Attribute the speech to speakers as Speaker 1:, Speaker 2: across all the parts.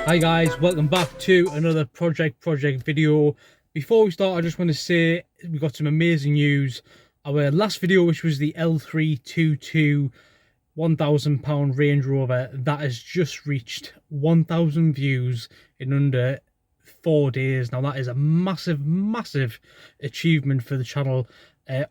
Speaker 1: Hi guys, welcome back to another project video. Before we start, I just want to say we got some amazing news. Our last video, which was the L322 £1,000 Range Rover, that has just reached 1,000 views in under 4 days. Now that is a massive achievement for the channel.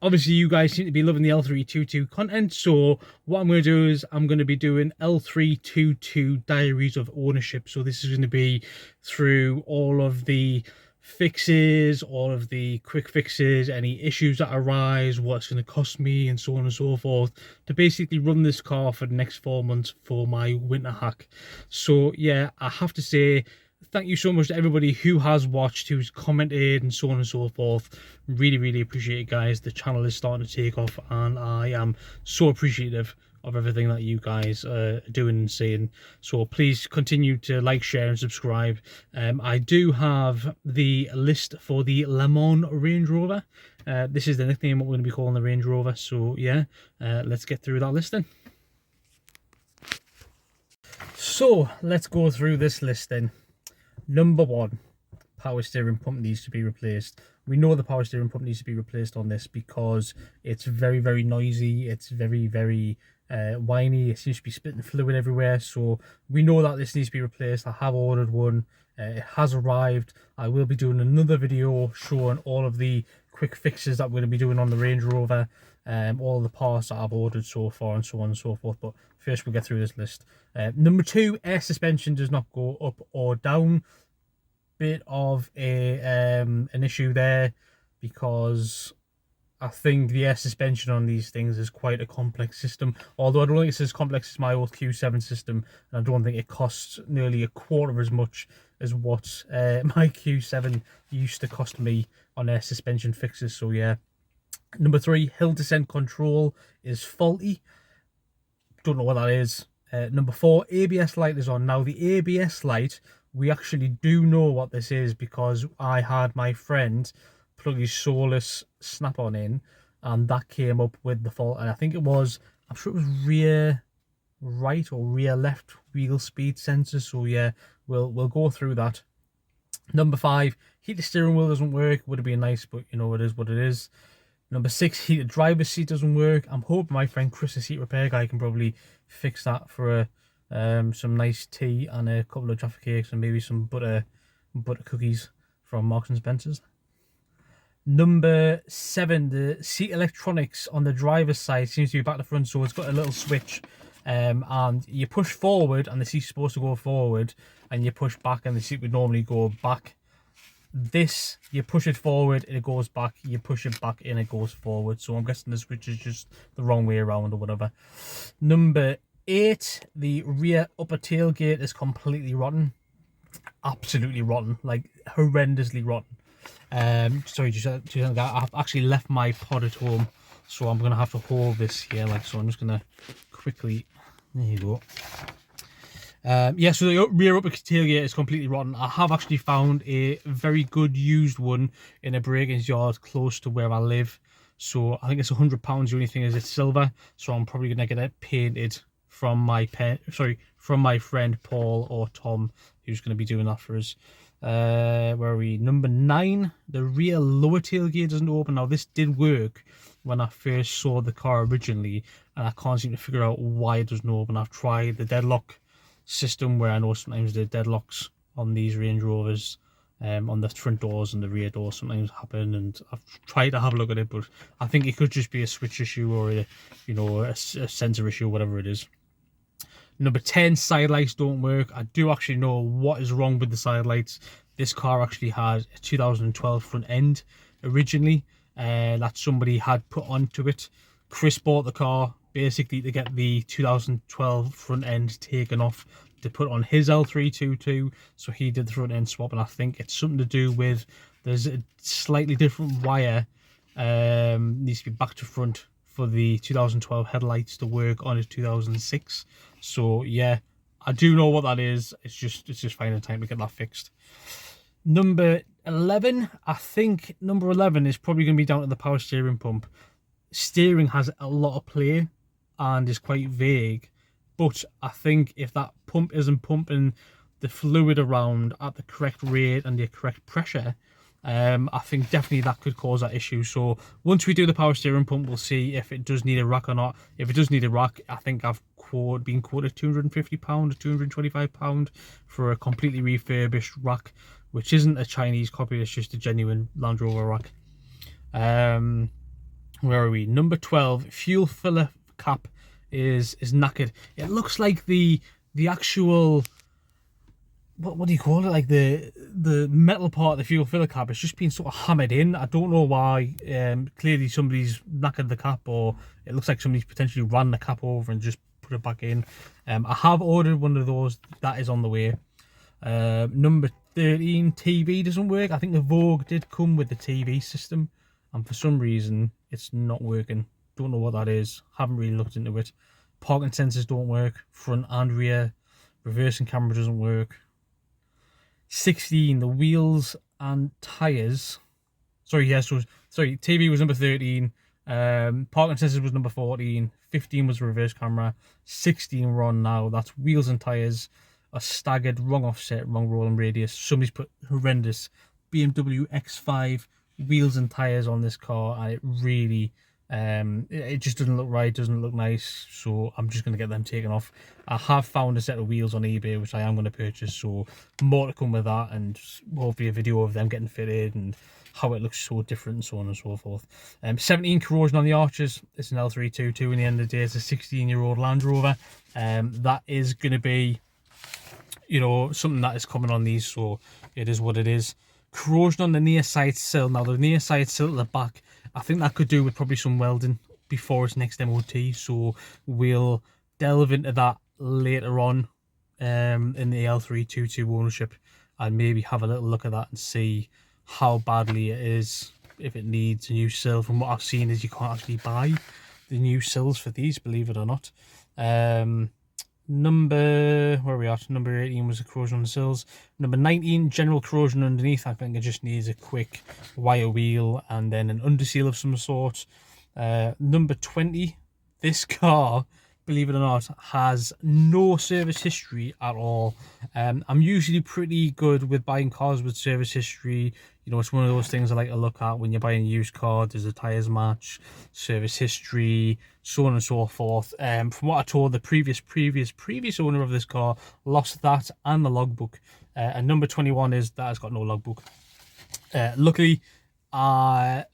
Speaker 1: Obviously you guys seem to be loving the L322 content, so what I'm going to do is I'm going to be doing L322 Diaries of Ownership. So this is going to be through all of the fixes, all of the quick fixes, any issues that arise, what it's going to cost me, and so on and so forth, to basically run this car for the next 4 months for my winter hack. So yeah, I have to say thank you so much to everybody who has watched, who's commented, and so on and so forth. Really appreciate it, guys. The channel is starting to take off, and I am so appreciative of everything that you guys are doing and saying. So please continue to like, share, and subscribe. I do have the list for the Le-MOn Range Rover. This is the nickname what we're going to be calling the Range Rover. So yeah, let's get through that list then. So let's go through this list then. Number 1, power steering pump needs to be replaced. We know the power steering pump needs to be replaced on this because it's very noisy. It's very whiny. It seems to be spitting fluid everywhere. So we know that this needs to be replaced. I have ordered one. It has arrived. I will be doing another video showing all of the quick fixes that we're going to be doing on the Range Rover. All the parts that I've ordered so far, and so on and so forth. But first we'll get through this list. Number 2, air suspension does not go up or down. Bit of a an issue there, because I think the air suspension on these things is quite a complex system. Although I don't think it's as complex as my old Q7 system, and I don't think it costs nearly a quarter as much as what my Q7 used to cost me on air suspension fixes. So yeah. Number 3, hill descent control is faulty. Don't know what that is. Number 4, ABS light is on. Now the ABS light, we actually do know what this is, because I had my friend plug his Solus snap-on in, and that came up with the fault. And I think it was, I'm sure it was rear right or rear left wheel speed sensor. So yeah, we'll go through that. Number 5, heated steering wheel doesn't work. Would have been nice, but you know, it is what it is. Number 6, heated driver's seat doesn't work. I'm hoping my friend Chris, the seat repair guy, can probably fix that for some nice tea and a couple of Jaffa cakes and maybe some butter cookies from Marks and Spencer's. Number 7, the seat electronics on the driver's side seems to be back to front, so it's got a little switch, and you push forward and the seat's supposed to go forward, and you push back and the seat would normally go back. This, you push it forward and it goes back, you push it back and it goes forward. So I'm guessing the switch is just the wrong way around or whatever. Number 8, the rear upper tailgate is completely rotten. Absolutely rotten, like horrendously rotten. Sorry, I've actually left my pod at home, so I'm gonna have to hold this here, like so. I'm just gonna quickly, there you go. Yeah, so the rear upper tailgate is completely rotten. I have actually found a very good used one in a break-ins yard close to where I live. So I think it's £100. The only thing is it's silver. So I'm probably gonna get it painted from my friend Paul or Tom, who's gonna be doing that for us. Where are we? Number 9, the rear lower tailgate doesn't open. Now this did work when I first saw the car originally, and I can't seem to figure out why it doesn't open. I've tried the deadlock system, where I know sometimes the deadlocks on these Range Rovers on the front doors and the rear doors sometimes happen, and I've tried to have a look at it, but I think it could just be a switch issue or a sensor issue, whatever it is. Number 10, side lights don't work. I do actually know what is wrong with the side lights. This car actually had a 2012 front end originally that somebody had put onto it. Chris bought the car basically to get the 2012 front end taken off to put on his L322, so he did the front end swap, and I think it's something to do with there's a slightly different wire needs to be back to front for the 2012 headlights to work on a 2006. So yeah, I do know what that is. It's just finding time to get that fixed. Number 11, I think number 11 is probably going to be down to the power steering pump. Steering has a lot of play and is quite vague, but I think if that pump isn't pumping the fluid around at the correct rate and the correct pressure, I think definitely that could cause that issue. So once we do the power steering pump, we'll see if it does need a rack or not. If it does need a rack, I think I've been quoted £250 or £225 for a completely refurbished rack, which isn't a Chinese copy, it's just a genuine Land Rover rack. Where are we? Number 12, fuel filler cap is knackered. It looks like the actual, what do you call it, like the metal part of the fuel filler cap has just been sort of hammered in. I don't know why. Clearly somebody's knackered the cap, or it looks like somebody's potentially ran the cap over and just put it back in. I have ordered one of those, that is on the way. Number 13, TV doesn't work. I think the Vogue did come with the TV system, and for some reason it's not working. Don't know what that is, haven't really looked into it. Parking sensors don't work, front and rear. Reversing camera doesn't work. 16, the wheels and tyres. Sorry, yes, sorry, TV was number 13. Parking sensors was number 14. 15 was reverse camera. 16 we're on now. That's wheels and tyres are staggered, wrong offset, wrong rolling radius. Somebody's put horrendous BMW X5 wheels and tyres on this car, and it really, it just doesn't look right, doesn't look nice. So I'm just going to get them taken off. I have found a set of wheels on eBay which I am going to purchase, so more to come with that, and hopefully a video of them getting fitted and how it looks so different and so on and so forth. 17, corrosion on the arches. It's an L322 in the end of the day. It's a 16-year-old Land Rover. That is going to be, you know, something that is coming on these, so it is what it is. Corrosion on the near side sill. Now the near side sill at the back, I think that could do with probably some welding before its next MOT, so we'll delve into that later on in the L322 ownership, and maybe have a little look at that and see how badly it is, if it needs a new sill. From what I've seen is you can't actually buy the new sills for these, believe it or not. Number, where are we at? Number 18 was the corrosion on the sills. Number 19, general corrosion underneath. I think it just needs a quick wire wheel and then an underseal of some sort. Number 20, this car, believe it or not, has no service history at all. I'm usually pretty good with buying cars with service history. You know, it's one of those things I like to look at when you're buying a used car. Does the tyres match, service history, so on and so forth. From what I told, the previous owner of this car lost that and the logbook. And number 21 is that has got no logbook. Luckily, I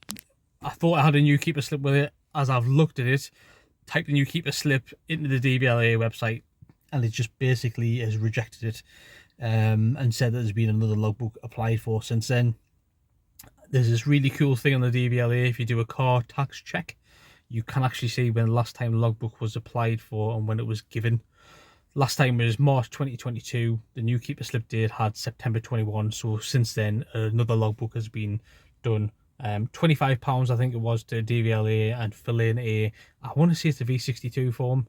Speaker 1: thought I had a new keeper slip with it. As I've looked at it, typed a new keeper slip into the DVLA website, and it just basically has rejected it, and said that there's been another logbook applied for since then. There's this really cool thing on the DVLA. If you do a car tax check, you can actually see when the last time the logbook was applied for and when it was given. Last time was March 2022. The new keeper slip date had September 21. So since then, another logbook has been done. £25 I think it was to DVLA, and fill in a, I want to say it's a V62 form.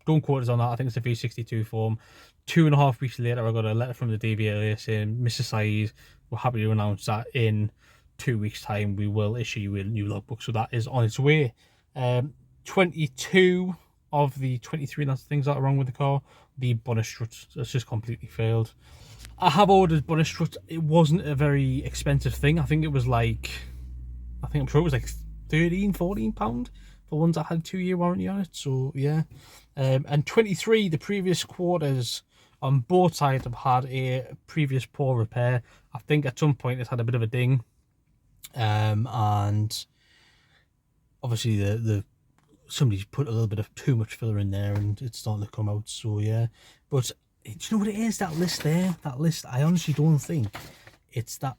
Speaker 1: Don't quote us on that. I think it's a V62 form. 2.5 weeks later, I got a letter from the DVLA saying, Mr. Saeed, we're happy to announce that in 2 weeks time we will issue you a new logbook. So that is on its way. 22 of the 23 things that are wrong with the car. The bonnet strut, that's just completely failed. I have ordered bonnet strut. It wasn't a very expensive thing. I think it was like, I'm sure it was like £13-14 for ones that had 2-year warranty on it. So yeah. And 23, the previous quarters on both sides have had a previous poor repair. I think at some point it's had a bit of a ding, and obviously the somebody's put a little bit of too much filler in there and it's starting to come out. So yeah, but do you know what it is, that list there, that list, I honestly don't think it's that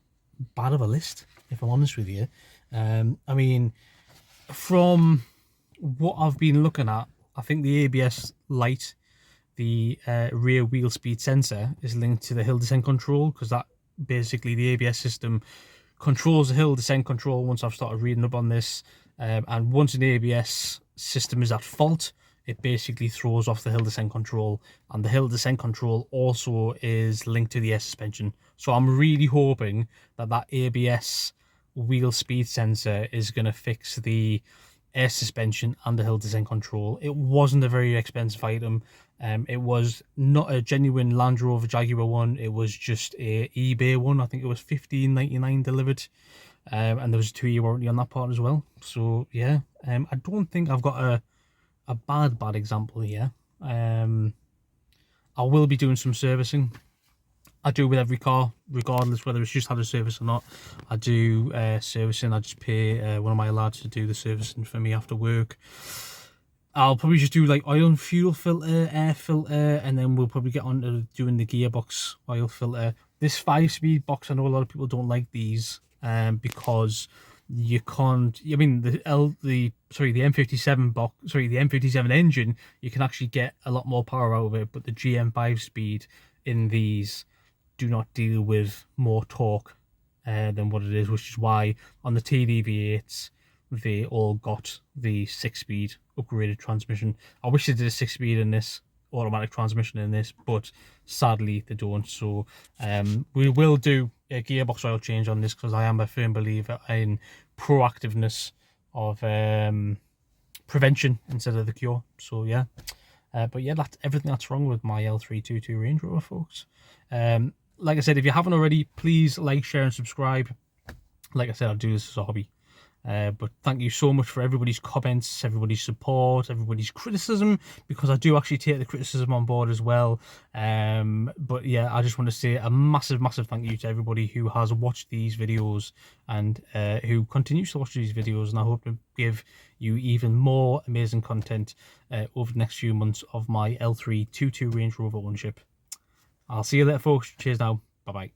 Speaker 1: bad of a list, if I'm honest with you. I mean, from what I've been looking at, I think the ABS light, the rear wheel speed sensor, is linked to the hill descent control, because that basically, the ABS system controls the hill descent control once I've started reading up on this. And once an ABS system is at fault, it basically throws off the hill descent control, and the hill descent control also is linked to the air suspension. So I'm really hoping that that ABS wheel speed sensor is going to fix the air suspension and the hill descent control. It wasn't a very expensive item. It was not a genuine Land Rover Jaguar one. It was just a eBay one. I think it was $15.99 delivered, and there was a 2-year warranty on that part as well. So yeah, I don't think I've got a bad example here. I will be doing some servicing. I do with every car, regardless whether it's just had a service or not. I do servicing. I just pay one of my lads to do the servicing for me after work. I'll probably just do like oil and fuel filter, air filter, and then we'll probably get on to doing the gearbox oil filter. This 5-speed box, I know a lot of people don't like these because you can't. I mean, the M57 box, the M57 engine, you can actually get a lot more power out of it, but the GM 5-speed in these do not deal with more torque than what it is, which is why on the TDV8s they all got the 6-speed upgraded transmission. I wish they did a 6-speed in this, automatic transmission in this, but sadly they don't. So we will do a gearbox oil change on this, because I am a firm believer in proactiveness of prevention instead of the cure. So yeah, but yeah, that's everything that's wrong with my L322 Range Rover, folks. Like I said, if you haven't already, please like, share and subscribe. Like I said, I do this as a hobby. But thank you so much for everybody's comments, everybody's support, everybody's criticism, because I do actually take the criticism on board as well. But yeah, I just want to say a massive thank you to everybody who has watched these videos and who continues to watch these videos, and I hope to give you even more amazing content over the next few months of my L322 Range Rover ownership. I'll see you later, folks. Cheers now. Bye bye.